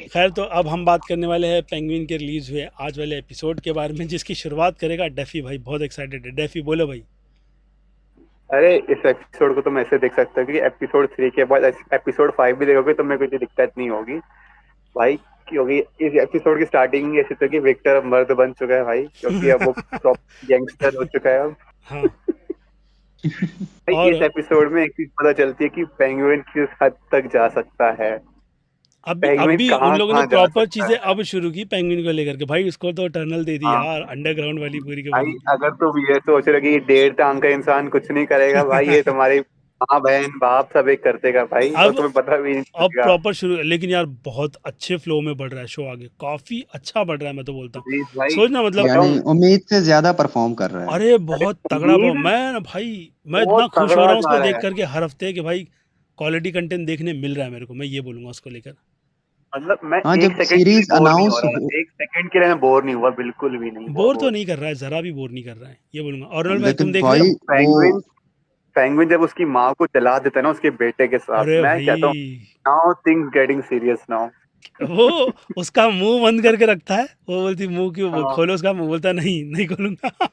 खैर, तो अब हम बात करने वाले हैं पेंगुइन के रिलीज हुए आज वाले एपिसोड के बारे में, जिसकी शुरुआत करेगा डेफी भाई। बहुत एक्साइटेड है, डेफी बोलो भाई। अरे इस एपिसोड को तुम ऐसे देख सकते हो कि एपिसोड 3 के बाद एपिसोड 5 भी देखोगे तो तुम्हें कोई दिक्कत नहीं होगी भाई। क्योंकि इस एपिसोड की स्टार्टिंग ही ऐसी थी कि विक्टर अब मर्द बन चुका है भाई, क्योंकि अब वो प्रॉपर गैंगस्टर हो चुका है अब। हाँ। भाई और इस एपिसोड में एक चीज पता चलती है कि पेंगुइन किस हद तक जा सकता है। अब पेंगुइन भी उन कहाँ लोगों ने कहाँ जा प्रॉपर सकता चीजें है। अब शुरू की पेंगुइन को लेकर के। भाई उसको तो टनल दे दी हाँ यार, अंडरग्राउंड वाली पूरी की भाई, पूरी। अगर तुम ये सोच रहे हो कि ये 1.5 टांग का इंसान कुछ नहीं करेगा, भाई ये तुम्हारी माँ बहन बाप सब एक कर देगा भाई, और अब तुम्हें पता भी नहीं अब चलेगा। प्रॉपर शुरू, लेकिन यार बहुत अच्छे फ्लो में बढ़ रहा है शो, आगे काफी अच्छा बढ़ रहा है, मैं तो बोलता हूँ। अजीत भाई सोचना मतलब, यानी बताऊं। उम्मीद से ज्यादा परफॉर्म कर रहा है। अरे अरे बहुत तगड़ा उम्मीद मैं ना भाई, मैं इतना बहुत खुश हो तगड़ा रहा हूँ जा उसको रहा देख है। करके हर हफ्ते कि भाई क्वालिटी कंटेंट देखने मिल रहा है मेरे को, मैं ये बोलूंगा उसको लेकर। मतलब मैं हाँ, एक जब सेकंड के लिए सीरीज बोर नहीं हो अनाउंस हो, रहा, एक सेकंड के लिए मैं बोर नहीं हुआ, बिल्कुल भी नहीं हुआ बोर तो बोर। नहीं कर रहा है, जरा भी बोर नहीं कर रहा है, ये बोलूंगा। और भाई तुम लेकिन देख रहे हो? भाई वो पेंगुइन पेंगुइन जब उसकी माँ को जला देता है ना उसके बेटे के साथ, अरे मैं भाई, कहता हूँ now things getting serious now. वो उसका मुंह बंद करके रखता है, वो बोलती मुंह क्यों, वो हाँ खोलो उसका मुंह, बोलता है नहीं नहीं खोलूंगा।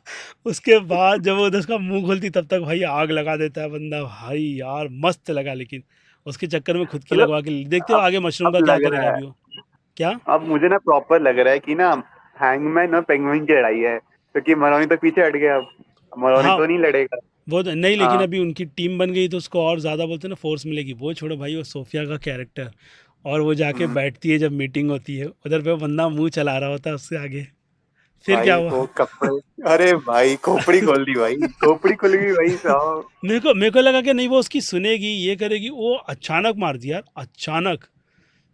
उसके बाद जब वो उसका मुंह खोलती तब तक भाई आग लगा देता है बंदा। भाई यार मस्त लगा, लेकिन उसके चक्कर में खुद की मतलब लगवा के देखते हो अब आगे मशरूम अब का क्या लग करेगा रहा है, अभी वो। क्या? अब मुझे ना प्रॉपर लग रहा है कि ना हैंगमैन और पेंगुइन की लड़ाई है, क्योंकि मरोनी तो पीछे हट गया, अब मरोनी हाँ, तो नहीं लड़ेगा। वो तो नहीं, लेकिन हाँ अभी उनकी टीम बन गई तो उसको और ज़्यादा बोलते हैं ना फोर्स मिलेगी। वो छोड़ो भाई, वो सोफिया का कैरेक्टर, और वो जाके हम्म, बैठती है जब मीटिंग होती है उधर पे, वो बंदा मुंह चला रहा होता है उससे आगे। फिर क्या भाई हुआ? वो कपड़े, अरे भाई खोपड़ी खोल दी भाई, खोपड़ी खुल गई भाई साहब। मेरे को लगा कि नहीं वो उसकी सुनेगी, ये करेगी, वो अचानक मार दिया यार, अचानक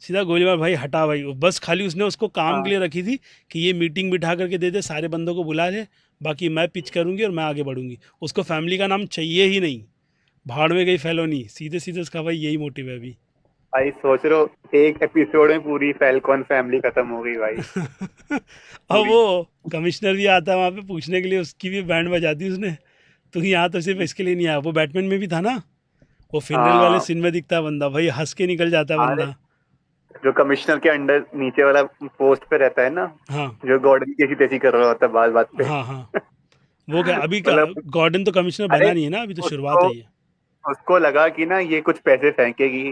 सीधा गोली मार। भाई हटा भाई, बस खाली उसने उसको काम के हाँ लिए रखी थी कि ये मीटिंग बिठा करके दे दे, सारे बंदों को बुला ले, बाकी मैं पिच करूंगी और मैं आगे बढ़ूंगी। उसको फैमिली का नाम चाहिए ही नहीं। भाड़ में गई फेलोनी, सीधे सीधे उसका भाई यही मोटिव है अभी। भाई सोच रहे हो, एक एपिसोड में पूरी फैल्कॉन फैमिली खत्म हो गई भाई, और पूरी। वो कमिश्नर भी आता है वहाँ पे पूछने के लिए, उसकी भी बैंड बजा दी उसने। तो यहाँ तो सिर्फ इसके लिए नहीं आया, वो बैटमैन में भी था ना। वो फिनरल वाले हाँ सीन में दिखता है बंदा, भाई हंस के निकल जाता है अरे बंदा। जो कमिश्नर के अंडर नीचे वाला पोस्ट पे रहता है ना, हाँ जो गॉर्डन की ऐसी तैसी कर रहा होता है बात बात पे। हाँ हाँ। वो क्या अभी का, मतलब गॉर्डन तो कमिश्नर अरे बना नहीं है ना, अभी तो शुरुआत उसको है ये। उसको लगा कि ना ये कुछ पैसे फेंकेगी,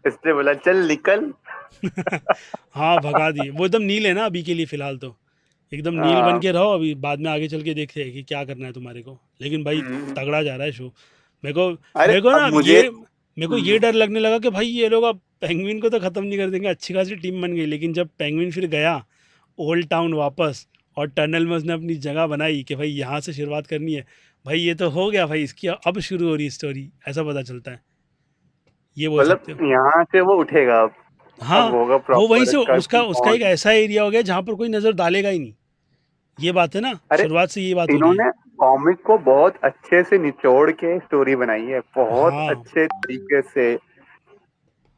इसलिए बोला चल निकल। हाँ, भगा दिए। वो एकदम नील है ना अभी के लिए फिलहाल तो, एकदम नील बन हाँ, के रहो, अभी बाद में आगे चल के देखते हैं कि क्या करना है तुम्हारे को। लेकिन भाई हम्म, तगड़ा जा रहा है शो। मेरे को अरे मेरे को अब ना मुझे ये मेरे को ये डर लगने लगा कि भाई ये लोग अब पेंगुइन को तो ख़त्म नहीं कर देंगे, अच्छी खासी टीम बन गई, लेकिन जब पेंगुइन फिर गया ओल्ड टाउन वापस, और टनल में उसने अपनी जगह बनाई कि भाई यहाँ से शुरुआत करनी है, भाई ये तो हो गया भाई, इसकी अब शुरू हो रही है स्टोरी, ऐसा पता चलता है, ये बोल मतलब सकते हो। यहाँ से वो उठेगा अब हाँ, होगा वो वहीं प्रॉपर से इसका उसका उसका एक बॉन्ड। ऐसा एरिया हो गया जहाँ पर कोई नज़र डालेगा ही नहीं। ये बात है ना, अरे शुरुआत से ये बात हो रही है। इन्होंने कॉमिक को बहुत अच्छे से निचोड़ के स्टोरी बनाई है, बहुत हाँ, अच्छे तरीके से।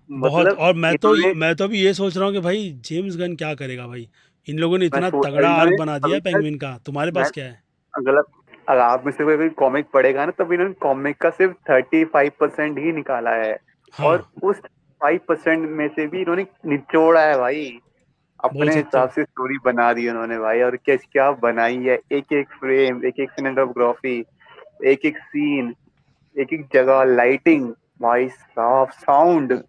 बहुत। मतलब और इन्होंने मैं तो अभी ये सोच रहा हूँ कि भाई जेम्स गन क्या करेगा भाई। इन लोगों ने इतना तगड़ा आर्क इन्होंने बना दिया अभी है तक, पेंगुइन का, तुम्हारे मैं पास क्या है? अगर अगर आप में से कोई कॉमिक पढ़ेगा ना, तब इन्होंने कॉमिक का सिर्फ 35% ही निकाला है, हाँ, और उस 5% में से भी इन्होंने निचोड़ा है भाई, बोल अपने सकते हो। हिसाब से स्टोरी बना दी उन्होंने भाई। और क्या क्या बनाई है, एक एक फ्रेम, एक एक सिनेमेटोग्राफी, एक एक सीन, एक एक जगह लाइटिंग, भाई साफ साउंड,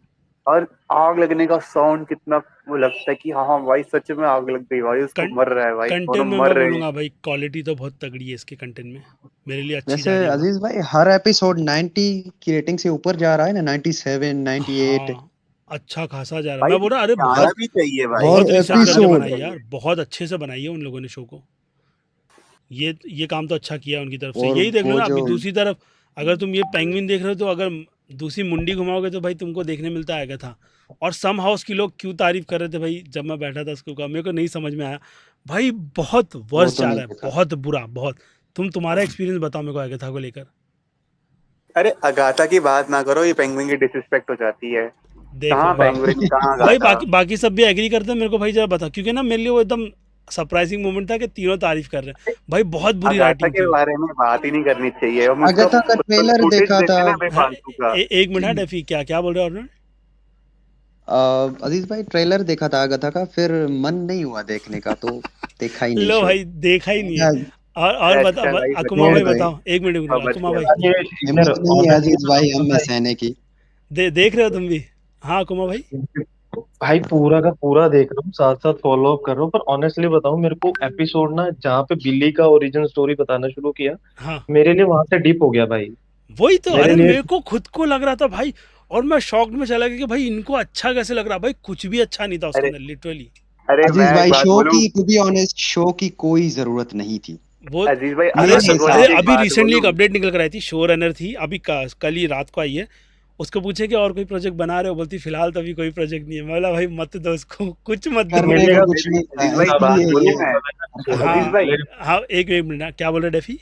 और आग लगने का साउंड कितना वो लगता है कि हाँ हाँ भाई सच में आग लग गई भाई, उसको मर रहा है भाई, दोनों कंटेंट में मर मैं रहे हैं। बोलूँगा भाई क्वालिटी तो बहुत तगड़ी है इसके कंटेंट में, मेरे लिए अच्छी वैसे जा रही है वो। अजीज भाई हर एपिसोड 90 की रेटिंग से ऊपर जा रहा है ना, 97, 98। हाँ, अच्छा खासा जा रहा है, भाई मैं बोल रहा अरे जाना बहुत हर भी चाहिए भाई, हर बहुत रिसर्च करके जाना भी एपिसोड। बनाई है यार, चाहिए। बहुत अच्छे से बनाई है उन लोगों ने शो को। ये काम तो अच्छा किया उनकी तरफ से। और यही देख लो वो ना, जो अभी दूसरी तरफ अगर तुम ये पेंगुइन देख रहे हो तो अगर दूसरी मुंडी घुमाओगे तो भाई तुमको देखने मिलता है था। और सम हाउस की लोग क्यों तारीफ कर रहे थे भाई, जब मैं बैठा था स्कूल का, मेरे को नहीं समझ में आया। भाई बहुत वो वर्ष तो जा नहीं रहा है, देखा। बहुत बुरा, बहुत। तुम्हारा एक्सपीरियंस बताओ मेरे को आगे था को लेकर। अरे अगाथा की बात ना करो, ये पेंगुइन की डिसरिस्पेक्ट हो जाती है। देखो कहाँ भाई, पेंगुइन, कहाँ भाई अगाथा। बाकी बाकी सब भी एग्री करते हैं, मेरे को भाई जरा बता, क्योंकि ना मेरे लिए वो एकदम सरप्राइजिंग मोमेंट था कि तीनों तारीफ कर रहे हैं। भाई बहुत बुरी अगाथा राइटिंग थी के वो। बारे में बात ही नहीं करनी चाहिए, हम उसका अगाथा का उसका ट्रेलर फुटेज देखा था। देते ना हाँ, बेफालतू का। एक मिनट, हाँ डेफी, क्या क्या बोल रहे हो? अजीज भाई ट्रेलर देखा था अगाथा का, फिर मन नहीं हुआ देखने का, तो देखा ही नहीं लो शो। भाई देखा ही नहीं है। यार, और बता अच्छा भाई बच अकुमा छोड़ गए भाई दो भाई। बताओ, एक मिनट रुको हाँ बच अकुमा गए भाई, भाई। ये यार हिम्मत नहीं है ऑनेस्टली अजीज भाई बताऊं हम ना में भाई, सहने की। देख रहे हो तुम भी? हाँ अकुमा भाई। भाई पूरा का पूरा देख रहा हूँ, साथ साथ फॉलो अप कर रहा हूँ, पर ऑनेस्टली बताऊं मेरे को एपिसोड ना जहाँ पे बिल्ली का ओरिजिन स्टोरी बताना शुरू किया, हाँ मेरे लिए वहां से डीप हो गया भाई। वही तो, मेरे अरे लिए मेरे को खुद को लग रहा था भाई, और मैं शॉक में चला गया कि भाई इनको अच्छा कैसे लग रहा, भाई कुछ भी अच्छा नहीं था उसके अरे अंदर लिटरली। अरे अजीज मैं एक भाई बात शो बोलूं। की, टू बी ऑनेस्ट, शो की कोई जरूरत नहीं थी वो अजीज भाई मेरे अरे अगर हिसाब अरे एक से। अभी बात रिसेंटली एक बोलूं। अपडेट निकल कर आई थी, शो रनर थी अभी कल ही रात को आई है। उसको पूछे कि और कोई प्रोजेक्ट बना रहे हो, बोलती फिलहाल तो अभी कोई प्रोजेक्ट नहीं है। मैं बोला भाई मत दो उसको, कुछ मत दो। करने को मिलेगा कुछ नहीं था अजीज भाई अब बात इसलिए बोलूं ये मैं। एपिसोड हाँ अजीज अभी भाई हाँ एक मिनट ना, क्या बोल रहे डेफी?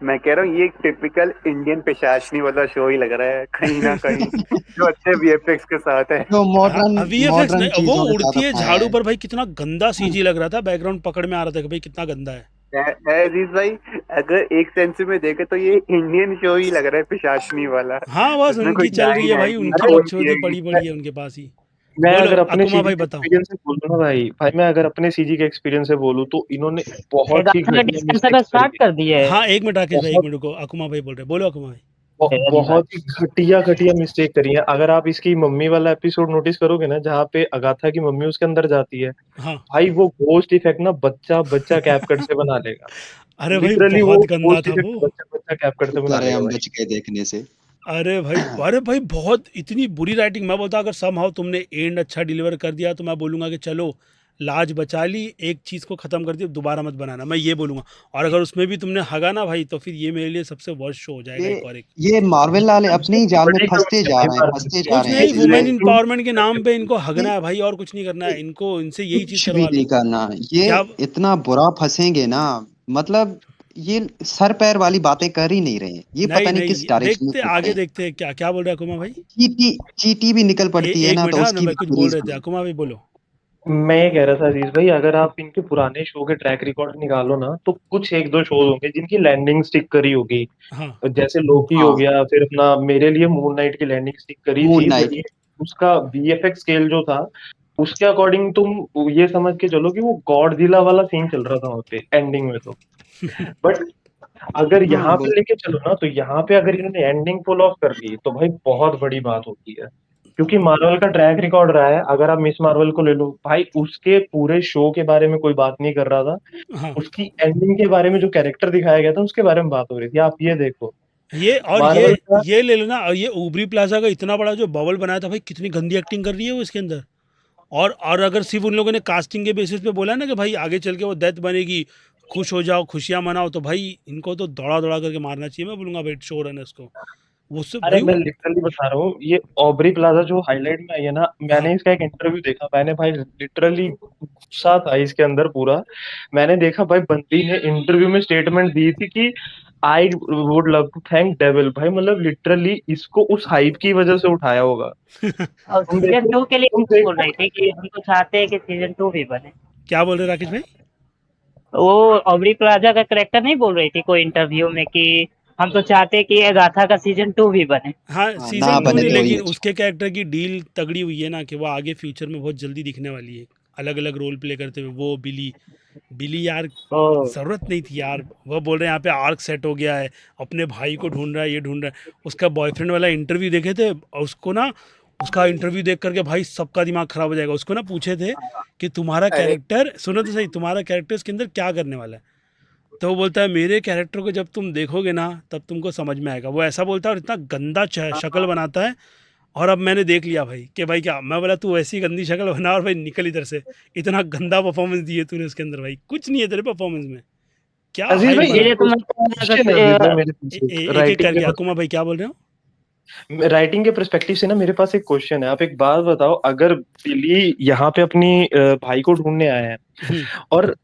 मैं कह रहा हूँ ये एक टिपिकल इंडियन पिशाचनी वाला शो ही लग रहा है कहीं ना कहीं, जो अच्छे वीएफएक्स के साथ है। जो हाँ मॉडर्न वीएफएक्स मॉडर्न नहीं, वो चीजों के साथ उड़ती है अपनाया झाड़ू है। पर भाई, कितना गंदा सीजी लग रहा था, बैकग्राउंड पकड़ में आ रहा था कि भाई कितना गंदा है। अजीज भाई अगर एक सेंस में देखे तो ये इंडियन शो ही लग रहा है पिशाचनी वाला। हाँ बस इसमें कोई उनकी चल रही जान है है भाई, नहीं उनकी अरे रोल बकचोदी किएगी। पड़ी पड़ी है उनके पास ही। मैं बोलो अगर अपने अकुमा सीजी भाई के बताओ। एक्सपीरियंस से बोलूँ ना भाई भाई मैं अगर अपने सीजी के एक्सपीरियंस से बोलूँ तो इन्होंने बहुत ही एगाथा का घटिया डिस्कशन मिस्टेक्स करी स्टार्ट है। कर दिए है। हाँ एक मिनट राकेश भाई, एक बहुत मिनट रुको, अकुमा भाई बोल रहे हैं, बोलो अकुमा भाई। अजीज भाई, बहुत ही घटिया घटिया मिस्टेक करी है। अगर आप इसकी मम्मी वाला एपिसोड नोटिस करोगे ना, जहाँ पे अगाथा की मम्मी उसके अंदर जाती है, हाँ भाई वो घोस्ट इफेक्ट ना बच्चा बच्चा कैपकट से बना लेगा। अरे भाई लिटरली वो बहुत गंदा घोस्ट था वो। इफेक्ट बच्चा बच्चा कैपकट से बना शुक्र है लेगा हम भाई। बच गए देखने से। अरे भाई बहुत इतनी बुरी राइटिंग। मैं बोलता अगर समहाउ तुमने एंड अच्छा डिलीवर कर दिया तो मैं बोलूँगा कि चलो लाज बचा ली, एक चीज़ को ख़त्म कर दिया, दोबारा मत बनाना, मैं ये बोलूँगा। और अगर उसमें भी तुमने हगा ना भाई, तो फिर ये मेरे लिए सबसे वर्स्ट शो हो जाएगा ये एक और एक। ये मार्वल वाले अपने ही सबसे जाल में बड़ी फंसते कमी है जा भाई रहे हैं, मार्वल फंसते की, जा कुछ रहे हैं नहीं, ये इसलिए। वुमेन लाइटिंग इम्पावरमेंट के नाम पे इनको ये हगना है भाई, और कुछ नहीं करना है इनको, इनसे यही चीज़ कुछ भी करवा नहीं लो। करना, ये क्या? इतना बुरा फंसेंगे ना, मतलब ये सर पैर वाली बातें कर ही नहीं रहे हैं, ये नहीं पता नहीं किस नहीं, डायरेक्शन में देखते सोच रहे आगे, हैं। देखते हैं क्या क्या बोल रहे हैं अकुमा भाई। चीटी चीटी भी निकल पड़ती है एक ना, मिनट, तो हाँ उसकी मैं भी कुछ बोल सीरीज रहे थे, बनी। अकुमा भाई बोलो। मैं ये कह रहा था अजीज भाई, अगर आप इनके पुराने शो के ट्रैक रिकॉर्ड निकालो ना, तो कुछ एक दो शोज होंगे जिनकी लैंडिंग स्टिक करी होगी। हाँ जैसे लोकी हो हाँ, गया, फिर अपना मेरे लिए मून नाइट की लैंडिंग स्टिक करी मून थी, नाइट। बट उसका वीएफएक्स स्केल जो था, उसके अकॉर्डिंग तुम ये समझ के चलो कि वो गॉडजिला वाला सीन चल रहा था वहाँ पे एंडिंग में तो। बट अगर हाँ यहाँ वो पे लेके चलो ना, तो यहाँ पे अगर इन्होंने एंडिंग पुल ऑफ कर ली तो भाई बहुत बड़ी बात होती है। क्योंकि मार्वल का ट्रैक रिकॉर्ड रहा है, अगर आप मिस मार्वल को ले लो भाई, उसके पूरे शो के बारे में कोई बात नहीं कर रहा था, हाँ उसकी एंडिंग के बारे में जो कैरेक्टर दिखाया गया था उसके बारे में बात हो रही थी। आप ये देखो ये और मार्वल का। ये ले लो ना, और ये ऊबरी प्लाजा का इतना बड़ा जो बबल बनाया था भाई, कितनी गंदी एक्टिंग कर रही है वो इसके अंदर। और अगर सिर्फ उन लोगों ने कास्टिंग के बेसिस पे बोला ना कि भाई आगे चल के वो डेथ बनेगी, खुश हो जाओ, खुशियां मनाओ, तो भाई इनको तो दौड़ा दौड़ा करके मारना चाहिए, मैं बोलूंगा भाई शो रनर्स को। वो सब अरे भाई मैं वो। लिटरली बता रहा हूँ, ये ऑबरी प्लाजा जो हाईलाइट में आई है ना, हाँ मैंने इसका एक इंटरव्यू देखा, मैंने भाई लिटरली गुस्सा था इसके अंदर पूरा। मैंने देखा भाई, बंदी ने इंटरव्यू में स्टेटमेंट दी थी कि I would love to thank devil. भाई मतलब लिटरली इसको उस हाइप की वजह से उठाया होगा। और तुम सीजन देखो 2 के लिए तुम बोल देखो रही थी कि हम तो चाहते हैं कि सीजन 2 भी बने। क्या बोल रहे राकेश भाई? वो ऑब्री प्लाजा का करेक्टर नहीं बोल रही थी कोई इंटरव्यू में कि हम तो चाहते हैं कि गाथा का सीजन 2 भी बने। हाँ हाँ, ना सीजन टू बने नहीं, तो ही लेकिन अच्छा। उसके कैरेक्टर की डील तगड़ी हुई है ना, कि वो आगे फ्यूचर में बहुत जल्दी दिखने वाली है, अलग अलग रोल प्ले करते हुए। वो बिली, बिली यार ओ ज़रूरत नहीं थी यार। वो बोल रहे हैं यहाँ पे आर्क सेट हो गया है, अपने भाई को ढूंढ रहा है, ये ढूंढ रहा है। उसका बॉयफ्रेंड वाला इंटरव्यू देखे थे, और उसको ना, उसका इंटरव्यू देख करके भाई सबका दिमाग खराब हो जाएगा। उसको ना पूछे थे कि तुम्हारा अरे कैरेक्टर, सुनो तो सही, तुम्हारा कैरेक्टर इसके अंदर क्या करने वाला है। तो वो बोलता है मेरे कैरेक्टर को जब तुम देखोगे ना तब तुमको समझ में आएगा, वो ऐसा बोलता है, और इतना गंदा शक्ल बनाता है। और अब मैंने देख लिया भाई कि भाई क्या, मैं बोला तू ऐसी गंदी शक्ल बना और भाई निकल इधर से। इतना गंदा परफॉर्मेंस दिए तूने उसके अंदर भाई, कुछ नहीं है तेरे परफॉर्मेंस में, क्या अजीज हाइप भाई बना। एक इसीलिए तो मैं क्वेश्चन है अजीज भाई मेरे पास, एक एक राइटिंग करके, के अकुमा भाई क्या बोल रहे हो? राइटिंग के पर्सपेक्टिव से ना मेरे पास एक क्वेश्चन है। आप एक बात बताओ, अगर बिली यहाँ पे अपनी भाई को ढूंढने आया है, हम्म, और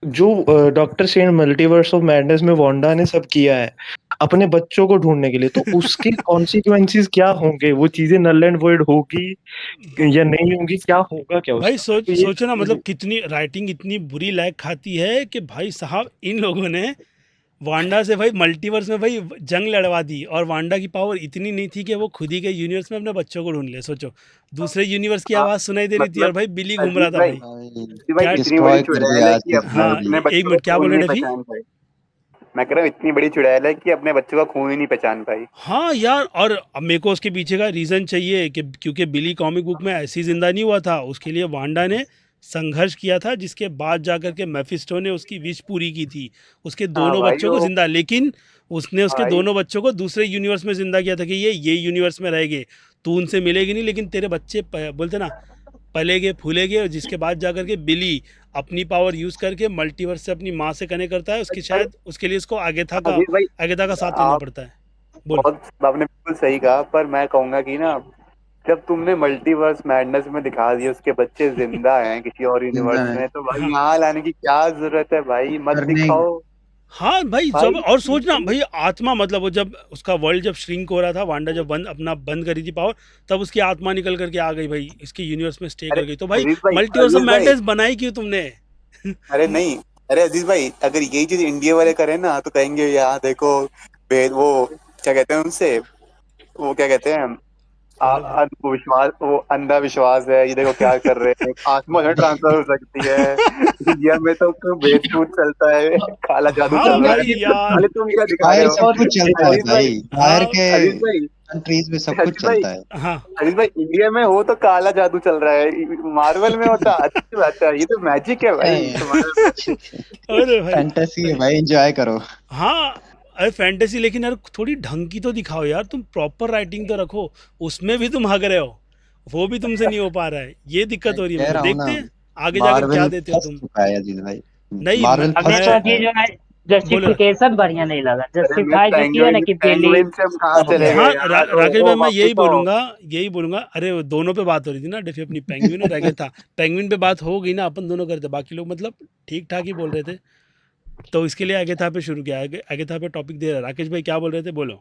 जो doctor strange multiverse of madness में वांडा ने सब किया है अपने बच्चों को ढूंढने के लिए, तो उसके कॉन्सिक्वेंसेस क्या होंगे? वो चीजें नल एंड वॉइड होगी या नहीं होंगी? क्या होगा क्या भाई उसका? मेरे को सोचो ना, मतलब ये कितनी राइटिंग इतनी बुरी लैग खाती है कि भाई साहब इन लोगों ने वांडा से भाई मल्टीवर्स में भाई जंग लड़वा दी, और वांडा की पावर इतनी नहीं थी कि वो खुद ही के यूनिवर्स में अपने बच्चों को ढूंढ ले। सोचो, दूसरे यूनिवर्स की हाँ, आवाज़ सुनाई दे रही थी और मतलब भाई बिली घूम रहा अजीत था भाई, भाई। भाई अजीत भाई क्या? इतनी बड़ी डिस्ट्रॉय कर चुड़ैल दिया है कि आशीष अपने हाँ, भाई। अपने एक बच्चों मिनट, का क्या खून बोल रहे नहीं रफी? पहचान पाई। मैं कह रहा हूँ इतनी बड़ी चुड़ैल है कि अपने बच्चों का खून ही नहीं पहचान पाई। हाँ यार, और अब मेरे को उसके पीछे का रीज़न चाहिए कि क्योंकि बिली कॉमिक बुक में ऐसे ही जिंदा नहीं हुआ था, उसके लिए वांडा ने संघर्ष किया था, जिसके बाद जाकर के मेफिस्टो ने उसकी विश पूरी की थी, उसके हाँ दोनों भाई बच्चों को वो जिंदा। लेकिन उसने उसके भाई दोनों बच्चों को दूसरे यूनिवर्स में जिंदा किया था कि ये यूनिवर्स में रहेंगे, तू उनसे मिलेगी नहीं, लेकिन तेरे बच्चे बोलते ना पलेगे फूलेगे, और जिसके बाद जाकर के बिली अपनी पावर यूज़ करके मल्टीवर्स से अपनी माँ से कनेक्ट करता है। उसकी अरे शायद उसके लिए इसको अजीत भाई, आगेथा का साथ लेना आप पड़ता है। बोलो। आपने बिल्कुल सही कहा, पर मैं कहूंगा कि ना, जब तुमने मल्टीवर्स मैडनेस में दिखा दिया उसके बच्चे जिंदा हैं किसी और जिंदा यूनिवर्स है में, तो भाई हाँ यहाँ लाने की क्या जरूरत है भाई, मत करने। दिखाओ हाँ भाई, भाई। जब और सोचना भाई आत्मा, मतलब वो जब उसका वर्ल्ड जब श्रिंक हो रहा था, वांडा जब बंद करी थी पावर, तब उसकी आत्मा निकल करके आ गई भाई, इसके यूनिवर्स में स्टे अरे कर गई। तो भाई अजीज भाई, मल्टीवर्स ऑफ अजीज भाई, मैडनेस बनाई क्यों तुमने? अरे नहीं, अरे अजीज भाई, अगर यही चीज इंडिया वाले करें ना तो कहेंगे यहाँ देखो, वो क्या कहते हैं उनसे, वो क्या कहते हैं, बोलो भाई। अंधविश्वास, वो अंधा विश्वास है, ये देखो क्या कर रहे हैं, आत्मा से ट्रांसफर हो सकती है। इंडिया में तो वेद फूड चलता है, काला जादू हाँ चल रहा भाई है, यार। अरे तुम क्या दिखा रहे बाहर हो। सब और कुछ चलता है अजीज भाई, भाई, बाहर हाँ के अजीज भाई, कंट्रीज में सब कुछ अजीज भाई, चलता है। हाँ। अजीज भाई, इंडिया में हो तो काला जादू चल रहा है, मार्वल में होता अच्छी बात है, ये तो मैजिक है भाई तुम्हारा। अरे भाई, फैंटेसी है भाई, एंजॉय करो। हाँ। अरे फैंटेसी, लेकिन यार थोड़ी ढंग की तो दिखाओ यार, तुम प्रॉपर राइटिंग तो रखो, उसमें भी तुम हग रहे हो, वो भी तुमसे नहीं हो पा रहा है, ये दिक्कत मैं हो रही है कह मेरे को। रहा हूँ ना, देखते हैं आगे जाकर क्या मार्वल देते हो फंस तुम। चुका है अजीत भाई। नहीं मार्वल हमें फंस तो चुका अभी है। जो है बोलो। जस्टिफिकेशन बढ़िया नहीं लगा, अरे मैं जस्टिफाई जो किया ना पेंगुइन कि बिली पेंगुइन से हम कहाँ हो चले गया। गए हाँ, यार, राकेश भाई, ओ मैं वापिस आओ। यही बोलूंगा। अरे वो दोनों पे बात हो रही थी ना, डेफी अपनी पेंगुइन और एगेथा, पेंगुइन पे बात हो गई ना, अपन दोनों करते, बाकी लोग मतलब ठीक ठाक ही बोल रहे थे, तो इसके लिए एगेथा पे शुरू किया। एगेथा पे टॉपिक दे रहा। राकेश भाई क्या बोल रहे थे, बोलो।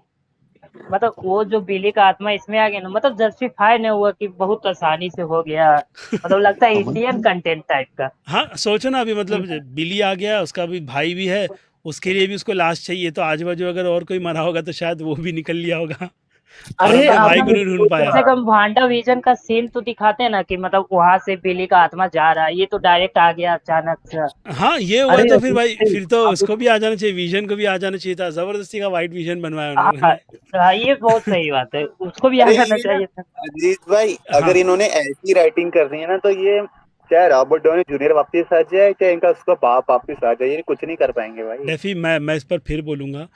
मतलब वो जो बिली का आत्मा इसमें आ गया ना, मतलब जस्टिफाई नहीं हुआ कि बहुत आसानी से हो गया, मतलब लगता है समझ इंडियन कंटेंट टाइप का। हाँ, सोचो ना, अभी मतलब बिली आ गया, उसका भी भाई भी है, उसके लिए भी उसको लाश चाहिए, तो आजू बाजू अगर और कोई मरा होगा तो शायद वो भी निकल लिया होगा, और अरे अपने भाई को आपने नहीं ढूंढ कम पाया। से कम वांडा विजन का सीन तो दिखाते हैं ना कि मतलब वहां से बिली का आत्मा जा रहा है, ये तो डायरेक्ट आ गया अचानक से। हाँ, ये हुआ अरे तो फिर अजीत भाई, भाई, फिर तो आप उसको भी आ जाना चाहिए, विजन को भी आ जाना चाहिए था, जबरदस्ती का वाइट विजन बनवाया उन हाँ लोगों ने। हाँ, ये बहुत सही बात है, उसको भी आ अरे जाना ये ना, चाहिए था। अजीत भाई, अगर हाँ, इन्होंने ऐसी राइटिंग कर दी है ना, तो ये चाहे रॉबर्ट डॉनी जूनियर वापस आ जाए, चाहे इनका उसका बाप वापस आ जाए, ये कुछ नहीं कर पाएंगे भाई। डेफी मैं इस पर फिर बोलूँगा,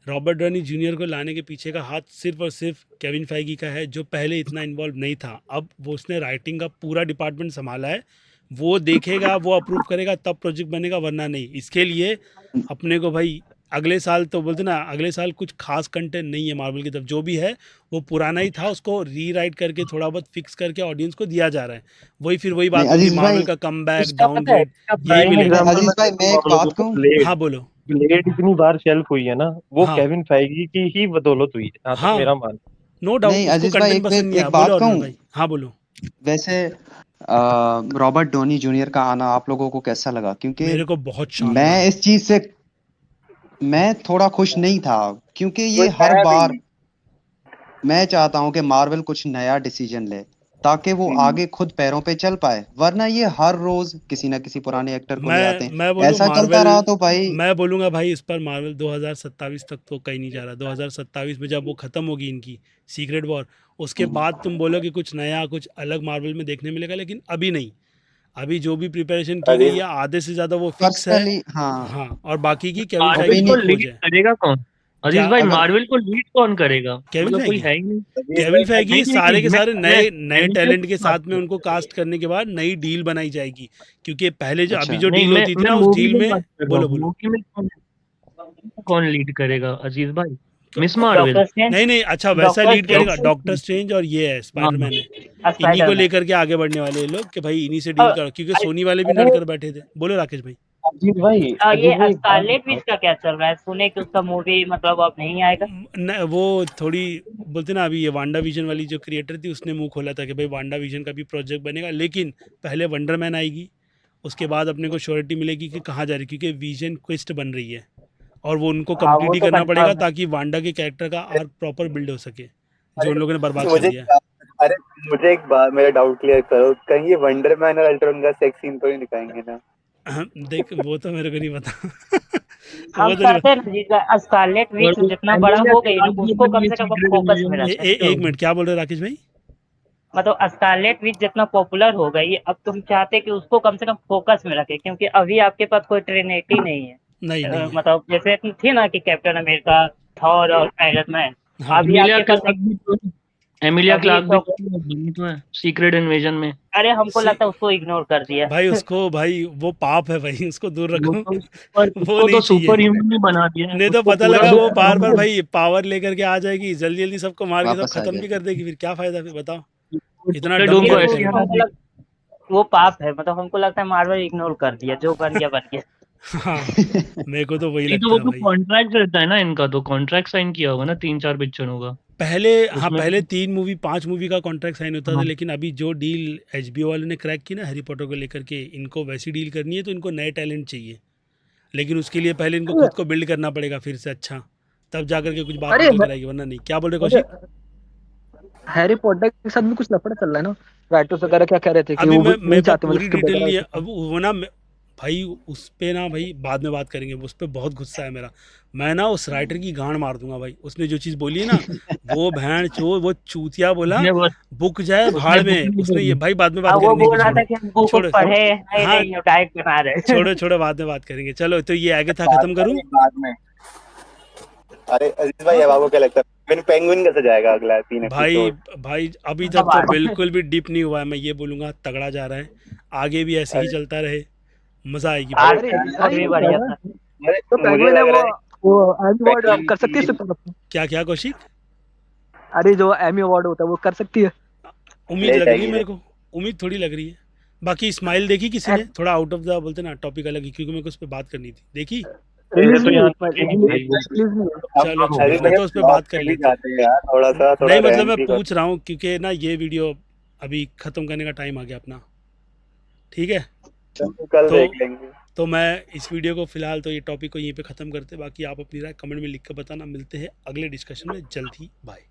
रॉबर्ट डॉनी जूनियर को लाने के पीछे का हाथ सिर्फ और सिर्फ केविन फाइगी का है, जो पहले इतना इन्वॉल्व नहीं था। अब वो उसने राइटिंग का पूरा डिपार्टमेंट संभाला है, वो देखेगा, वो अप्रूव करेगा, तब प्रोजेक्ट बनेगा, वरना नहीं। इसके लिए अपने को भाई अगले साल, तो बोलते ना अगले साल कुछ खास कंटेंट नहीं है मार्वल की तरफ, जो भी है वो पुराना ही था, उसको रीराइट करके थोड़ा बहुत फिक्स करके ऑडियंस को दिया जा रहा है। फिर वही नहीं बात होगी, अजीज मार्वल भाई, का कम बैक, इसका पता है, डाउनग्रेड, इसका यही प्राइम मिलेगा। नहीं एग्जांपल मैं अजीज भाई, देता मैं हूँ एक आप लोगों बात को। कहूँ। हाँ, ब्लेड बोलो। ब्लेड इतनी बार शेल्फ हुई है ना, वो हाँ, केविन फेइगी की ही बदौलत हुई है, जहाँ तक हाँ, मेरा मानना नो डाउट नहीं उसको अजीज भाई, कंटेंट एक पसंद नहीं एक आया। एक बोलो बात अर्जुन कहूँ। भाई, हाँ बोलो। वैसे रॉबर्ट डोनी जूनियर का आना आप लोगों को कैसा लगा? क्योंकि मेरे को बहुत मैं शानदार। इस चीज से मैं थोड़ा खुश नहीं था, क्योंकि ये बस हर मैं भी। बार मैं चाहता हूं कि मार्वल कुछ नया डिसीजन ले, ताकि वो हम्म, आगे खुद पैरों पे चल पाए, वरना ये हर रोज किसी ना किसी पुराने एक्टर को ले आते मैं हैं, बोलूँ ऐसा चलता मार्वल, रहा तो भाई। मैं बोलूँगा भाई इस पर मार्वल 2027 तक तो कहीं नहीं जा रहा। 2027 में जब वो ख़त्म होगी इनकी सीक्रेट वॉर, उसके बाद तुम बोलो कि कुछ नया, कुछ अलग मार्वल में देखने मिलेगा, लेकिन अभी नहीं। अभी जो भी प्रिपरेशन की गई अजीज, है, आधे से ज़्यादा वो फिक्स है। पर्सनली हाँ, हाँ, और बाकी की केविन मार्वल फाइगी की को ओपिनियन, खोज लीड है। करेगा कौन? अजीत क्या? भाई, अगर मार्वल को लीड कौन करेगा? केविन मतलब कोई फाइगी। है ही नहीं। अजीज केविन भाई, फैगी नहीं नहीं सारे नहीं, के मैं सारे मैं नए नए एनिमे टैलेंट की के बात साथ में कर उनको रहा हूँ। कास्ट करने के बाद नई डील बनाई जाएगी, क्योंकि पहले जो अभी अच्छा। जो नहीं, डील मैं होती थी मैं ना, उस मूवी डील में में। बात कर रहा बोलो, हूँ, बोलो। मूवी में कौन लीड करेगा अजीत भाई? Miss Marvel. Doctor strange. नहीं नहीं, अच्छा वैसा डॉक्टर लीड करेगा स्ट्रेंज। डॉक्टर स्ट्रेंज, और ये है हाँ, स्पाइडरमैन है। इन्हीं को स्पाइडरमैन। लेकर के आगे बढ़ने वाले ये लोग, कि भाई इन्हीं से डील और करो, क्योंकि सोनी वाले भी अरे नड़कर बैठे थे। बोलो राकेश भाई। अजीत भाई, अजीत ये भाई एक बात स्कारलेट बताओ। विच का क्या चल रहा है? सुने कि उसका मूवी मतलब अब नहीं आएगा। न, वो थोड़ी बोलते ना, अभी ये वांडा विजन वाली जो क्रिएटर थी, उसने मुंह खोला था कि भाई वांडा विजन का भी प्रोजेक्ट बनेगा, लेकिन पहले वंडरमैन आएगी, उसके बाद अपने को श्योरिटी मिलेगी कि कहाँ जा रही है, क्योंकि विजन क्वेस्ट बन रही है, और वो उनको हाँ, वो कंप्लीट ही तो करना पड़ेगा कंफर्म है। ताकि वांडा के कैरेक्टर का आर्क प्रॉपर बिल्ड हो सके, जो अरे उन लोगों ने बर्बाद कर मुझे दिया है। अरे मुझे एक बात, मेरा डाउट क्लियर करो, कहीं ये वंडर मैन और अल्ट्रॉन का सेक्स सीन तो नहीं दिखाएंगे ना? देख वो तो मेरे को नहीं पता हम वो तो नहीं चाहते हैं ना जी स्कारलेट और विच वो जितना बड़ा एमिलिया हो गई ना क्लार्क भी उसको मतलब कम ये से कम सीक्रेट फोकस में इन्वेजन में पता। रखें। अच्छा एक होगा। मिनट, क्या बोल रहे राकेश भाई? मतलब स्कारलेट विच जितना पॉपुलर हो गई अब तुम चाहते कि उसको कम से कम फोकस में रखें क्योंकि अभी आपके पास कोई ट्रिनिटी नहीं है। नहीं नहीं है। मतलब जैसे थी ना कि कैप्टन अमेरिका, थॉर और आयरन मैन, हाँ अभी एमिलिया आपके पास क्लार्क भी तो एमिलिया अभी क्लार्क भी तो तो बनी तो है सीक्रेट इन्वेजन में। अरे हमको सी लगता है उसको इग्नोर कर दिया। भाई उसको, भाई वो पाप है भाई, उसको दूर वो रखो तो पर वो उसको नहीं तो चाहिए। सुपर ह्यूमन भी बना दिया है, नहीं तो उसको पता पूरा लगा वो बार बार मतलब भाई पावर लेकर के आ जाएगी, जल्दी जल्दी सबको मार के सब वापस आ खत्म भी गया। कर देगी, फिर क्या फायदा, फिर बताओ। इतना डुप्लीकेट डम डूम को लेकिन ऐसे कैरेक्टर ही है। हटा देगी। वो पाप है, मतलब हमको लगता है मार्वल इग्नोर कर दिया, जो बन गया बन गया। हाँ, मेरे को तो वही नहीं तो लगता वो है तो भाई। कॉन्ट्रैक्ट रहता है ना इनका, तो कॉन्ट्रैक्ट साइन किया होगा ना 3-4 पिक्चरों का पहले, हाँ उसमें। पहले 3 मूवी 5 मूवी का कॉन्ट्रैक्ट साइन होता था, हाँ लेकिन अभी जो डील एचबीओ वालों ने क्रैक की ना हैरी पॉटर को लेकर के, इनको वैसी डील करनी है तो इनको नए टैलेंट चाहिए, लेकिन उसके लिए पहले इनको खुद को बिल्ड करना पड़ेगा फिर से अच्छा, तब जा करके कुछ बात अरे निकल कर आएगी, वरना नहीं। क्या बोल रहे अरे कौशिक? हैरी पॉटर के साथ भी कुछ लफड़ा चल रहा है ना। राइटर्स वगैरह क्या कह रहे थे कि अभी वो मैं नहीं मेरे पास चाहते, मतलब पूरी स्क्रिप्ट डिटेल वगैरह नहीं है, ऐसे अब वो ना भाई उस पे ना भाई बाद में बात करेंगे, उस पे बहुत गुस्सा है मेरा। मैं ना उस राइटर की गांड मार दूंगा भाई, उसने जो चीज़ बोली है ना, वो भैंड चो वो चूतिया बोला, उसने वो बुक जाए उसने भाड़ बुक में, नहीं उसने ये बोली। भाई बाद में हाँ, बात वो करेंगे, बोल रहा था छोड़ो कि हम बुक छोड़ो। पढ़े नहीं हाँ नहीं डायरेक्ट बना रहे। छोड़ो छोड़ो, बाद में बात करेंगे। चलो तो ये आगे था, खत्म करूँ? बाद में। अरे अजीज भाई, अब आपको क्या लगता है पेंगुइन कैसे जाएगा अगला 3 भाई एपिसोड? भाई अभी तक अब तो आ रहा है। बिल्कुल भी डिप नहीं हुआ है, मैं ये बोलूँगा तगड़ा जा रहा है, आगे भी ऐसे ही अरे चलता रहे, मज़ा आएगी भाई। आठ अरे एपिसोड भी नहीं बढ़िया है। था। अरे तो मुझे पेंगुइन है लग वो रहा है वो एमी अवार्ड पेंगुइन कर सकती है की इससे पहले। क्या क्या कौशिक? अरे जो एमी अवार्ड होता है वो कर सकती है। उम्मीद ले लग रही है जाएगी मेरे को, उम्मीद थोड़ी लग रही है। बाकी स्माइल देखी किसी ने? थोड़ा आउट ऑफ द बोलते ना टॉपिक अलग ही, क्योंकि मेरे को उस पर बात करनी थी। देखी? मेरे रिलीज तो नहीं यहाँ हुई, तक ही नहीं भाई वो। रिलीज नहीं हुई। अब चलो हो छोड़ो, गया अजीज नहीं भाई तो उस पर ब्लॉग बात कर पे भी लेते। जाते हैं यार, थोड़ा नहीं मतलब रैंक मैं भी पूछ रहा हूँ क्योंकि ना ये वीडियो अभी ख़त्म करने का टाइम आ गया अपना, ठीक है? कल तो देख लेंगे। तो मैं इस वीडियो को फ़िलहाल तो ये टॉपिक को यहीं पे ख़त्म करते, बाकी आप अपनी राय कमेंट में लिख कर बताना। मिलते हैं अगले डिस्कशन में जल्द ही, बाय।